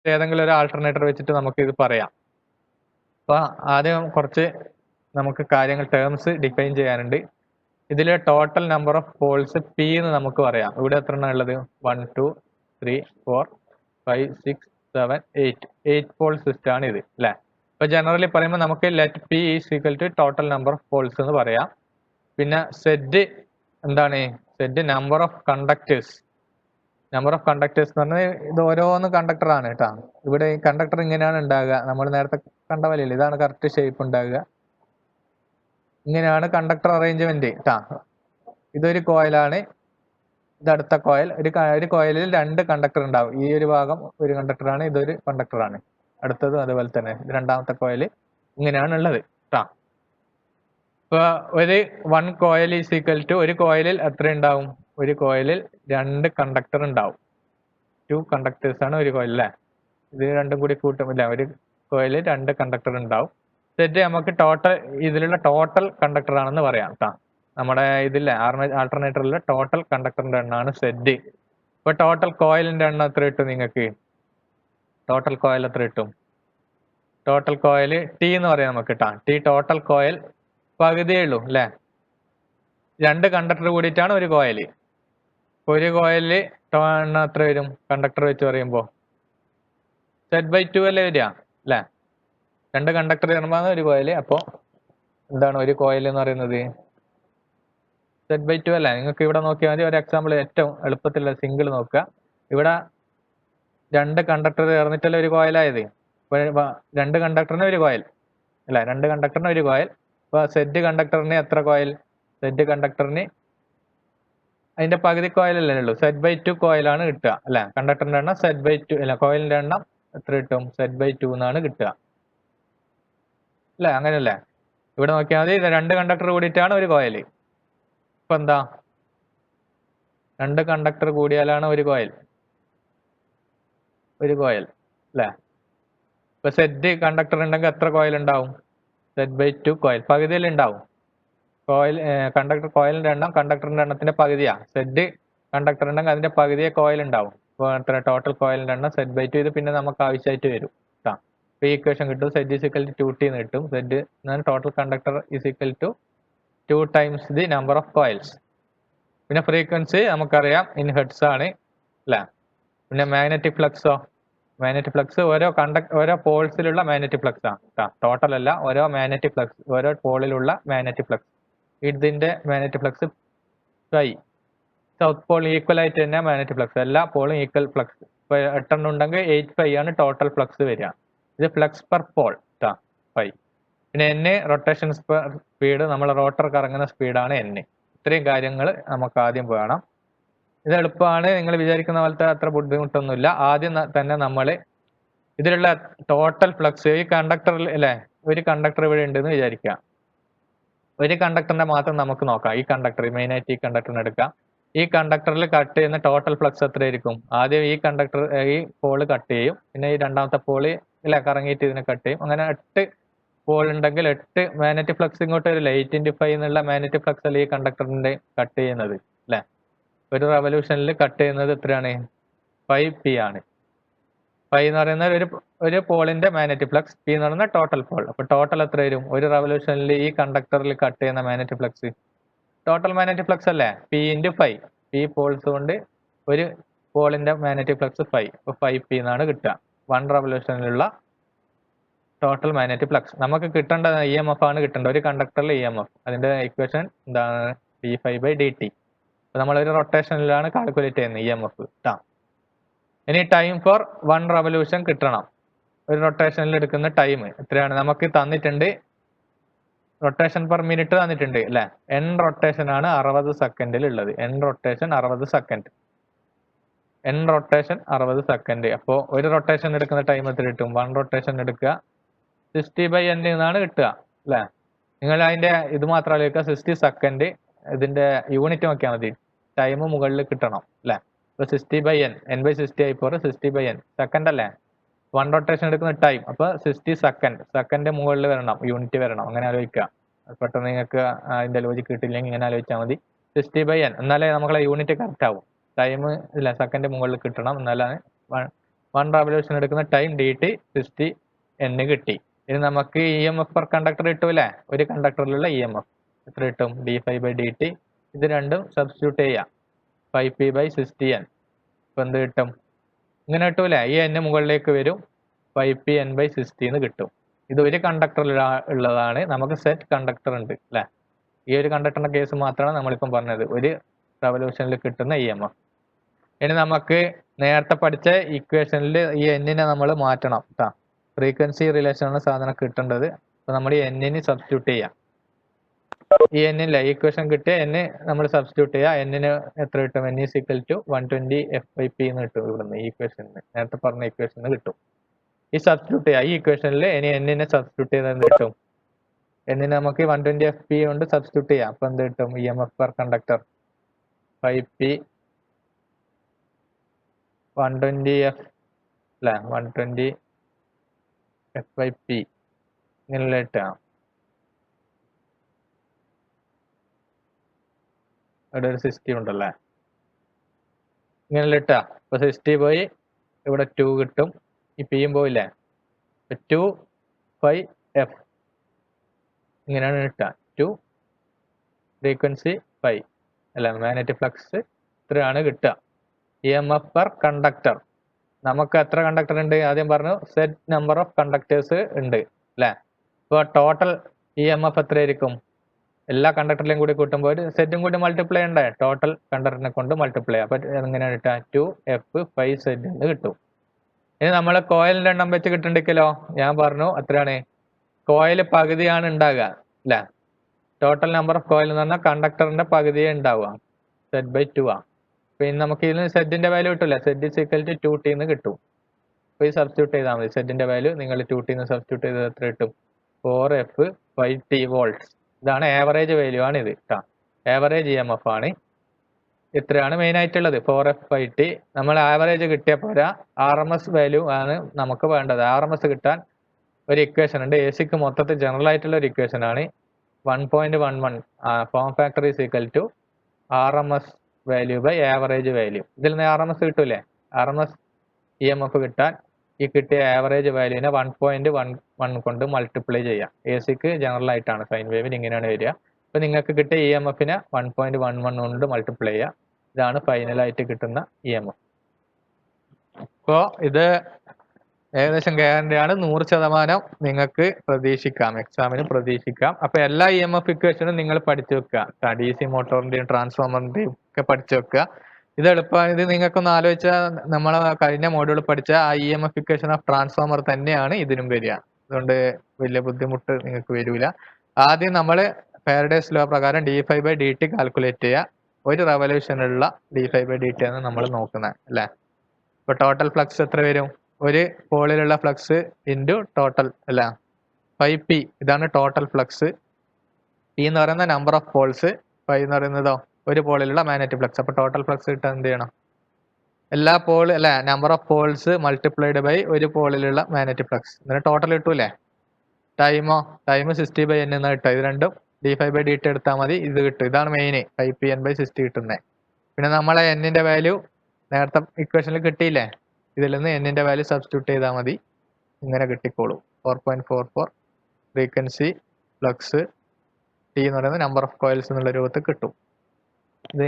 ഏതെങ്കിലും ഒരു ആൾട്ടർനേറ്റർ വെച്ചിട്ട് നമുക്ക് ഇത് പറയാം. അപ്പൊ ആദ്യം കുറച്ച് നമുക്ക് കാര്യങ്ങൾ ടേംസ് ഡിഫൈൻ ചെയ്യാനുണ്ട്. ഇതിലെ total number of Paul's P എന്ന് നമുക്ക് പറയാം. ഇവിടെ എത്ര എണ്ണം ഉള്ളത്? 1 2 3 4 5 6 7 8 8 പോൾ സിസ്റ്റം ആണ് ഇത് അല്ലെ. അപ്പൊ ജനറലി പറയുമ്പോൾ നമുക്ക് let P is equal to total number of poles എന്ന് പറയാം. പിന്നെ സെഡ് എന്താണ്? Z number of conductors. Number of conductors എന്ന് പറഞ്ഞാൽ ഇത് ഓരോന്ന് കണ്ടക്ടർ ആണ് കേട്ടോ. ഇവിടെ ഈ കണ്ടക്ടർ ഇങ്ങനെയാണ് ഉണ്ടാകുക. നമ്മൾ നേരത്തെ കണ്ട പോലെയല്ല, ഇതാണ് കറക്റ്റ് ഷേപ്പ് ഉണ്ടാകുക. ഇങ്ങനെയാണ് കണ്ടക്ടർ അറേഞ്ച്മെന്റ് കേട്ടാ. ഇതൊരു കോയിലാണ്, ഇതടുത്ത കോയിൽ. ഒരു കോയിലിൽ 2 കണ്ടക്ടർ ഉണ്ടാവും. ഈ ഒരു ഭാഗം ഒരു കണ്ടക്ടറാണ്, ഇതൊരു കണ്ടക്ടറാണ്. അടുത്തതും അതുപോലെ തന്നെ. ഇത് രണ്ടാമത്തെ കോയിൽ. ഇങ്ങനെയാണ് ഉള്ളത് കേട്ടാ. ഇപ്പൊ ഒരു 1 കോയിൽ ഈസ് ഈക്വൽ ടു, ഒരു കോയിലിൽ എത്ര ഉണ്ടാവും? ഒരു കോയിലിൽ 2 കണ്ടക്ടർ ഉണ്ടാവും. 2 കണ്ടക്ടേഴ്സ് ആണ് ഒരു കോയിൽ അല്ലേ. ഇത് രണ്ടും കൂടി കൂട്ടുമില്ല, ഒരു കോയിലിൽ 2 കണ്ടക്ടർ ഉണ്ടാവും. സെറ്റ് നമുക്ക് ടോട്ടൽ, ഇതിലുള്ള ടോട്ടൽ കണ്ടക്ടർ ആണെന്ന് പറയാം കേട്ടോ. നമ്മുടെ ഇതില്ലേ ആൾട്ടർനേറ്ററിലെ ടോട്ടൽ കണ്ടക്ടറിന്റെ എണ്ണമാണ് സെറ്റ്. ഇപ്പൊ ടോട്ടൽ കോയിലിന്റെ എണ്ണം എത്ര കിട്ടും നിങ്ങൾക്ക്? ടോട്ടൽ കോയിൽ എത്ര കിട്ടും? ടോട്ടൽ കോയിൽ ടി എന്ന് പറയാം നമുക്ക് കേട്ടോ. ടി ടോട്ടൽ കോയിൽ പകുതിയേ ഉള്ളൂ അല്ലേ. 2 കണ്ടക്ടർ കൂടിയിട്ടാണ് ഒരു കോയില്. ഒരു കോയിലിൽ എണ്ണം എത്ര വരും? കണ്ടക്ടർ വെച്ച് പറയുമ്പോൾ Z/2 അല്ലേ വരിക അല്ലേ. 2 കണ്ടക്ടർ ചേർന്നാണ് ഒരു കോയില്. അപ്പോ എന്താണ് ഒരു കോയിൽ എന്ന് പറയുന്നത്? Z/2 അല്ലേ. നിങ്ങൾക്ക് ഇവിടെ നോക്കിയാൽ മതി. ഒരു എക്സാമ്പിൾ ഏറ്റവും എളുപ്പത്തിലുള്ള സിംഗിൾ നോക്കുക. ഇവിടെ 2 കണ്ടക്ടർ ചേർന്നിട്ടല്ലേ ഒരു കോയിലായത്. 2 കണ്ടക്ടറിന് ഒരു കോയിൽ അല്ല, 2 കണ്ടക്ടറിന് ഒരു കോയിൽ. അപ്പൊ സെഡ് കണ്ടക്ടറിന് എത്ര കോയിൽ? സെഡ് കണ്ടക്ടറിന് അതിന്റെ പകുതി കോയിലല്ലേ ഉള്ളൂ. Z/2 കോയിലാണ് കിട്ടുക അല്ലെ. കണ്ടക്ടറിന്റെ എണ്ണം Z/2 അല്ല, കോയിലിന്റെ എണ്ണം എത്ര കിട്ടും? Z/2 എന്നാണ് കിട്ടുക അല്ലെ. അങ്ങനെയല്ലേ. ഇവിടെ നോക്കിയാൽ മതി. 2 കണ്ടക്ടർ കൂടിയിട്ടാണ് ഒരു കോയിൽ. ഇപ്പൊ എന്താ? 2 കണ്ടക്ടർ കൂടിയാലാണ് ഒരു കോയിൽ അല്ലെ. ഇപ്പൊ സെഡ് കണ്ടക്ടർ ഉണ്ടെങ്കിൽ എത്ര കോയിൽ ഉണ്ടാവും? Z/2 കോയിൽ പകുതിയിൽ ഉണ്ടാവും. കോയിൽ കോയിലിന്റെ എണ്ണം കണ്ടക്ടറിന്റെ എണ്ണത്തിന്റെ പകുതിയാ. സെഡ് കണ്ടക്ടർ ഉണ്ടെങ്കിൽ അതിന്റെ പകുതിയെ കോയിൽ ഉണ്ടാവും. അപ്പോൾ എത്ര? ടോട്ടൽ കോയിലിന്റെ എണ്ണം Z/2. ഇത് പിന്നെ നമുക്ക് ആവശ്യമായിട്ട് വരും കേട്ടോ. ഇപ്പൊ ഈ ഇക്വേഷൻ കിട്ടും. Z is equal to 2T എന്ന് കിട്ടും. Z total conductor is equal to 2 times the number of coils. പിന്നെ ഫ്രീക്വൻസി നമുക്കറിയാം ഇൻ ഹെർട്സ് ആണ് അല്ലേ. പിന്നെ മാഗ്നറ്റിക് ഫ്ലക്സോ? മാഗ്നറ്റിക് ഫ്ലക്സ് ഓരോ പോൾസിലുള്ള മാഗ്നറ്റിക് ഫ്ലക്സ് ആണ്. ടോട്ടൽ അല്ല, ഓരോ മാഗ്നറ്റിക് ഫ്ലക്സ്, ഓരോ പോളിലുള്ള മാഗ്നറ്റിക് ഫ്ലക്സ്. ഇതിന്റെ magnetic flux phi. South Paul equal ആയിട്ട് തന്നെ മാഗ്നറ്റിക് ഫ്ലക്സ്, എല്ലാ പോളും ഈക്വൽ ഫ്ലക്സ്. ഇപ്പൊ 8 എണ്ണം ഉണ്ടെങ്കിൽ 8π ആണ് ടോട്ടൽ ഫ്ലക്സ് വരിക. ഇത് ഫ്ലക്സ് പെർ പോൾ ഫൈ. പിന്നെ N റൊട്ടേഷൻ സ്പീഡ്, നമ്മൾ റോട്ടർ കറങ്ങുന്ന സ്പീഡാണ് N. ഇത്രയും കാര്യങ്ങൾ നമുക്ക് ആദ്യം വേണം. ഇത് എളുപ്പമാണ്, നിങ്ങൾ വിചാരിക്കുന്ന പോലത്തെ അത്ര ബുദ്ധിമുട്ടൊന്നുമില്ല. ആദ്യം തന്നെ നമ്മൾ ഇതിലുള്ള ടോട്ടൽ ഫ്ലക്സ് ഈ കണ്ടക്ടറിൽ അല്ലെ, ഒരു കണ്ടക്ടർ ഇവിടെ ഉണ്ടെന്ന് വിചാരിക്കുക. ഒരു കണ്ടക്ടറിന്റെ മാത്രം നമുക്ക് നോക്കാം. ഈ കണ്ടക്ടർ മെയിനായിട്ട് ഈ കണ്ടക്ടറിന് എടുക്കാം. ഈ കണ്ടക്ടറിൽ കട്ട് ചെയ്യുന്ന ടോട്ടൽ ഫ്ലക്സ് എത്രയായിരിക്കും? ആദ്യം ഈ കണ്ടക്ടർ ഈ പോള് കട്ട് ചെയ്യും, പിന്നെ ഈ രണ്ടാമത്തെ പോള് ഇല്ല കറങ്ങിയിട്ട് ഇതിനെ കട്ട് ചെയ്യും. അങ്ങനെ 8 പോൾ ഉണ്ടെങ്കിൽ 8 മാഗ്നറ്റിക് ഫ്ലക്സ് ഇങ്ങോട്ട് വരില്ല. 8x5 എന്നുള്ള മാഗ്നറ്റിക് ഫ്ലക്സ് അല്ലേ ഈ കണ്ടക്ടറിന്റെ കട്ട് ചെയ്യുന്നത് അല്ലെ. ഒരു റവല്യൂഷനിൽ കട്ട് ചെയ്യുന്നത് എത്രയാണ്? 5p ആണ്. പൈ എന്ന് പറയുന്നത് ഒരു പോളിന്റെ മാഗ്നറ്റിക് ഫ്ലക്സ്, പി എന്ന് പറയുന്നത് ടോട്ടൽ പോൾ. അപ്പൊ ടോട്ടൽ എത്ര വരും? ഒരു റവല്യൂഷനിൽ ഈ കണ്ടക്ടറിൽ കട്ട് ചെയ്യുന്ന magnetic flux total magnetic flux അല്ലേ, P×5. പി പോൾസ് കൊണ്ട് ഒരു പോളിന്റെ മാഗ്നറ്റിക് ഫ്ലക്സ് 5. അപ്പൊ 5p എന്നാണ് കിട്ടുക. 1 റവല്യൂഷനിലുള്ള ടോട്ടൽ മാഗ്നറ്റിക് ഫ്ലക്സ്. നമുക്ക് കിട്ടേണ്ട EMF ആണ് കിട്ടേണ്ടത്, ഒരു കണ്ടക്ടറിൽ EMF. അതിന്റെ ഇക്വേഷൻ എന്താണ്? dϕ/dt. അപ്പൊ നമ്മളൊരു റൊട്ടേഷനിലാണ് കാൽക്കുലേറ്റ് ചെയ്യുന്നത് EMF കേട്ടോ. ഇനി ടൈം ഫോർ 1 റവല്യൂഷൻ കിട്ടണം. ഒരു റൊട്ടേഷനിൽ എടുക്കുന്ന ടൈം എത്രയാണ്? നമുക്ക് തന്നിട്ടുണ്ട് റൊട്ടേഷൻ പെർ മിനിറ്റ് തന്നിട്ടുണ്ട് അല്ലെ. N റൊട്ടേഷൻ ആണ് 60 സെക്കൻഡിൽ ഉള്ളത്. N rotation 60 second. N rotation 60 second. അപ്പോൾ ഒരു റൊട്ടേഷൻ എടുക്കുന്ന ടൈം എത്ര കിട്ടും? 1 റൊട്ടേഷൻ എടുക്കുക 60/n എന്നാണ് കിട്ടുക അല്ലെ. നിങ്ങൾ അതിന്റെ ഇത് മാത്രം ആലോചിക്കുക, 60 സെക്കൻഡ്. ഇതിന്റെ യൂണിറ്റ് നോക്കിയാൽ മതി, ടൈം മുകളിൽ കിട്ടണം അല്ലെ. ഇപ്പൊ 60/n, n/60 ആയിപ്പോൾ 60/n സെക്കൻഡ് അല്ലേ. 1 റൊട്ടേഷൻ എടുക്കുന്ന ടൈം, അപ്പൊ 60 സെക്കൻഡ് മുകളിൽ വരണം, യൂണിറ്റ് വരണം. അങ്ങനെ ആലോചിക്കുക. പെട്ടെന്ന് നിങ്ങൾക്ക് അതിന്റെ ലോജിക്ക് കിട്ടില്ലെങ്കിൽ ഇങ്ങനെ ആലോചിച്ചാൽ മതി. 60/n എന്നാലേ നമ്മളെ യൂണിറ്റ് കറക്റ്റ് ആവും. ടൈം ഇല്ല, സെക്കൻഡ് മുകളിൽ കിട്ടണം, എന്നാലാണ് 1 റവല്യൂഷൻ എടുക്കുന്ന ടൈം dt 60 n കിട്ടി. ഇനി നമുക്ക് EMF per കണ്ടക്ടർ കിട്ടൂലേ, ഒരു കണ്ടക്ടറിലുള്ള EMF എത്ര കിട്ടും? d∅dt. ഇത് രണ്ടും സബ്സ്റ്റിറ്റ്യൂട്ട് ചെയ്യാം, 5p/60n. ഇപ്പൊ എന്ത് കിട്ടും? ഇങ്ങനെ കിട്ടൂലേ, ഈ n മുകളിലേക്ക് വരും, 5pn/60 എന്ന് കിട്ടും. ഇത് ഒരു കണ്ടക്ടറിൽ ഉള്ളതാണ്, നമുക്ക് സെറ്റ് കണ്ടക്ടർ ഉണ്ട് അല്ലെ. ഈ ഒരു കണ്ടക്ടറിന്റെ കേസ് മാത്രമാണ് നമ്മളിപ്പം പറഞ്ഞത്, ഒരു റവല്യൂഷനിൽ കിട്ടുന്ന EMF. ഇനി നമുക്ക് നേരത്തെ പഠിച്ച ഇക്വേഷനിൽ ഈ n-നെ നമ്മൾ മാറ്റണം കേട്ടോ. ഫ്രീക്വൻസി റിലേഷൻ ആണ് സാധനം കിട്ടേണ്ടത്. അപ്പൊ നമ്മൾ ഈ n-ന് സബ്സ്റ്റിറ്റ്യൂട്ട് ചെയ്യാം. ഈ n-ല്ല ഇക്വേഷൻ കിട്ടിയ n നമ്മൾ സബ്സ്റ്റിറ്റ്യൂട്ട് ചെയ്യാം. n-ന് എത്ര കിട്ടും? n is equal to 120 f/p എന്ന് കിട്ടും. ഇവിടുന്ന് ഈ ഇക്വേഷനിൽ നേരത്തെ പറഞ്ഞ ഇക്വേഷനിൽ കിട്ടും. ഈ സബ്സ്റ്റിറ്റ്യൂട്ട് ചെയ്യാം, ഈ ഇക്വേഷനിൽ ഇനി n-നെ സബ്സ്റ്റിറ്റ്യൂട്ട് ചെയ്താൽ എന്ത് കിട്ടും? n-നെ നമുക്ക് 120 f/p കൊണ്ട് സബ്സ്റ്റിറ്റ്യൂട്ട് ചെയ്യാം. അപ്പൊ എന്ത് കിട്ടും? EMF per conductor 5p 120f അല്ലെ, 120 f/p ഇങ്ങനെ ഇട്ടാം. ഇവിടെ ഒരു 60 ഉണ്ടല്ലേ, ഇങ്ങനെ ഇട്ടാ. അപ്പൊ 60 പോയി, ഇവിടെ 2 കിട്ടും, ഈ പിയും പോയില്ലേ, 2πf ഇങ്ങനെയാണ് കിട്ടുക. 2 ഫ്രീക്വൻസി 5 അല്ല, മാഗ്നറ്റിക് ഫ്ലക്സ് ഇത്രയാണ് കിട്ടുക. EMF per conductor. നമുക്ക് എത്ര കണ്ടക്ടർ ഉണ്ട്? ആദ്യം പറഞ്ഞു സെറ്റ് നമ്പർ ഓഫ് കണ്ടക്ടേഴ്സ് ഉണ്ട് അല്ലെ. ഇപ്പോൾ ടോട്ടൽ EMF എത്രയായിരിക്കും? എല്ലാ കണ്ടക്ടറിലെയും കൂടി കൂട്ടുമ്പോൾ സെറ്റും കൂടി മൾട്ടിപ്ലൈ ഉണ്ടേ, ടോട്ടൽ കണ്ടക്ടറിനെ കൊണ്ട് മൾട്ടിപ്ലൈ. അപ്പൊ എങ്ങനെയാണ് കിട്ടുക? 2f5z എന്ന് കിട്ടും. ഇനി നമ്മൾ കോയിലിന്റെ എണ്ണം വെച്ച് കിട്ടണ്ടിക്കല്ലോ, ഞാൻ പറഞ്ഞു എത്രയാണ്? കോയിൽ പകുതിയാണ് ഉണ്ടാകുക അല്ലെ. ടോട്ടൽ നമ്പർ ഓഫ് കോയിൽ എന്ന് പറഞ്ഞാൽ കണ്ടക്ടറിന്റെ പകുതിയെ ഉണ്ടാവുക, z/2 ആ. പിന്നെ നമുക്ക് ഇതിന് സെറ്റിന്റെ വാല്യൂ കിട്ടില്ല, z is equal to 2t എന്ന് കിട്ടും. അപ്പൊ ഈ സബ്സ്റ്റിറ്റ്യൂട്ട് ചെയ്താൽ മതി. സെറ്റിന്റെ വാല്യൂ നിങ്ങൾ 2t എന്ന് സബ്സ്റ്റിറ്റ്യൂട്ട് ചെയ്താൽ എത്ര കിട്ടും? 4f5t volts. ഇതാണ് ആവറേജ് വാല്യൂ ആണ് ഇത് കേട്ടോ. ആവറേജ് EMF ആണ്. ഇത്രയാണ് മെയിൻ ആയിട്ടുള്ളത്, 4f5t. നമ്മൾ ആവറേജ് കിട്ടിയ പോരാ, RMS വാല്യൂ ആണ് നമുക്ക് വേണ്ടത്. RMS കിട്ടാൻ ഒരു ഇക്വേഷൻ ഉണ്ട്, AC-ക്ക് മൊത്തത്തിൽ ജനറൽ ആയിട്ടുള്ള ഒരു ഇക്വേഷൻ ആണ്. 1.11 form factor is equal to RMS value by average value. ഇതിൽ നിന്ന് RMS കിട്ടൂലേ, RMS EMF കിട്ടാൻ ഈ കിട്ടിയ ആവറേജ് വാല്യൂവിനെ 1.11 കൊണ്ട് മൾട്ടിപ്ലൈ ചെയ്യാം. AC-ക്ക് ജനറൽ ആയിട്ടാണ്, സൈൻ വേവിന് ഇങ്ങനെയാണ് വരിക. അപ്പൊ നിങ്ങൾക്ക് കിട്ടിയ EMF-നെ 1.11 കൊണ്ട് മൾട്ടിപ്ലൈ ചെയ്യാം. ഇതാണ് ഫൈനലായിട്ട് കിട്ടുന്ന EMF. അപ്പോൾ ഇത് ഏകദേശം ഗ്യാരണ്ടി ആണ്, 100% നിങ്ങൾക്ക് പ്രതീക്ഷിക്കാം, എക്സാമിന് പ്രതീക്ഷിക്കാം. അപ്പൊ എല്ലാ EMF ഇക്വേഷനും നിങ്ങൾ പഠിച്ചു വെക്കുക, DC മോട്ടോറിന്റെയും ട്രാൻസ്ഫോമറിന്റെയും ഒക്കെ പഠിച്ചു വെക്കുക. ഇത് എളുപ്പമാണ്. ഇത് നിങ്ങൾക്കൊന്ന് ആലോചിച്ചാൽ നമ്മൾ കഴിഞ്ഞ മോഡ്യൂൾ പഠിച്ച ആ EMF ഇക്വേഷൻ ഓഫ് ട്രാൻസ്ഫോമർ തന്നെയാണ് ഇതിനും വരിക. അതുകൊണ്ട് വലിയ ബുദ്ധിമുട്ട് നിങ്ങൾക്ക് വരില്ല. ആദ്യം നമ്മൾ ഫാരഡേസ് ലോ പ്രകാരം d∅dt കാൽക്കുലേറ്റ് ചെയ്യുക. ഒരു റവല്യൂഷനുള്ള d∅dt ആണ് നമ്മൾ നോക്കുന്നത് അല്ലേ. ഇപ്പൊ ടോട്ടൽ ഫ്ലക്സ് എത്ര വരും? ഒരു പോളിലുള്ള ഫ്ലക്സ് ഇൻറ്റു ടോട്ടൽ അല്ല, 5p. ഇതാണ് ടോട്ടൽ ഫ്ലക്സ്. p എന്ന് പറയുന്ന നമ്പർ ഓഫ് പോൾസ്, 5 എന്ന് പറയുന്നതോ ഒരു പോളിലുള്ള മാഗ്നറ്റിക് ഫ്ലക്സ്. അപ്പൊ ടോട്ടൽ ഫ്ലക്സ് കിട്ടാൻ എന്ത് ചെയ്യണം? എല്ലാ പോൾ അല്ല, number of poles multiplied by ഒരു പോളിലുള്ള മാഗ്നറ്റിക് ഫ്ലക്സ്. എന്നിട്ട് ടോട്ടൽ കിട്ടൂലേ. ടൈം 60/n എന്ന് കിട്ടുക. ഇത് രണ്ടും d∅dt എടുത്താൽ മതി, ഇത് കിട്ടും. ഇതാണ് മെയിൻ 5pn/60 കിട്ടുന്നത്. പിന്നെ നമ്മളെ n-ന്റെ വാല്യൂ നേരത്തെ ഇക്വേഷനിൽ കിട്ടിയില്ലേ, ഇതിൽ നിന്ന് n-ന്റെ വാല്യൂ സബ്സ്റ്റിറ്റ്യൂട്ട് ചെയ്താൽ മതി, ഇങ്ങനെ കിട്ടിക്കോളൂ. 4.44 ഫ്രീക്വൻസി ഫ്ലക്സ് t എന്ന് പറയുന്നത് നമ്പർ ഓഫ് കോയിൽസ് എന്നുള്ള രൂപത്തിൽ കിട്ടും. ഇത്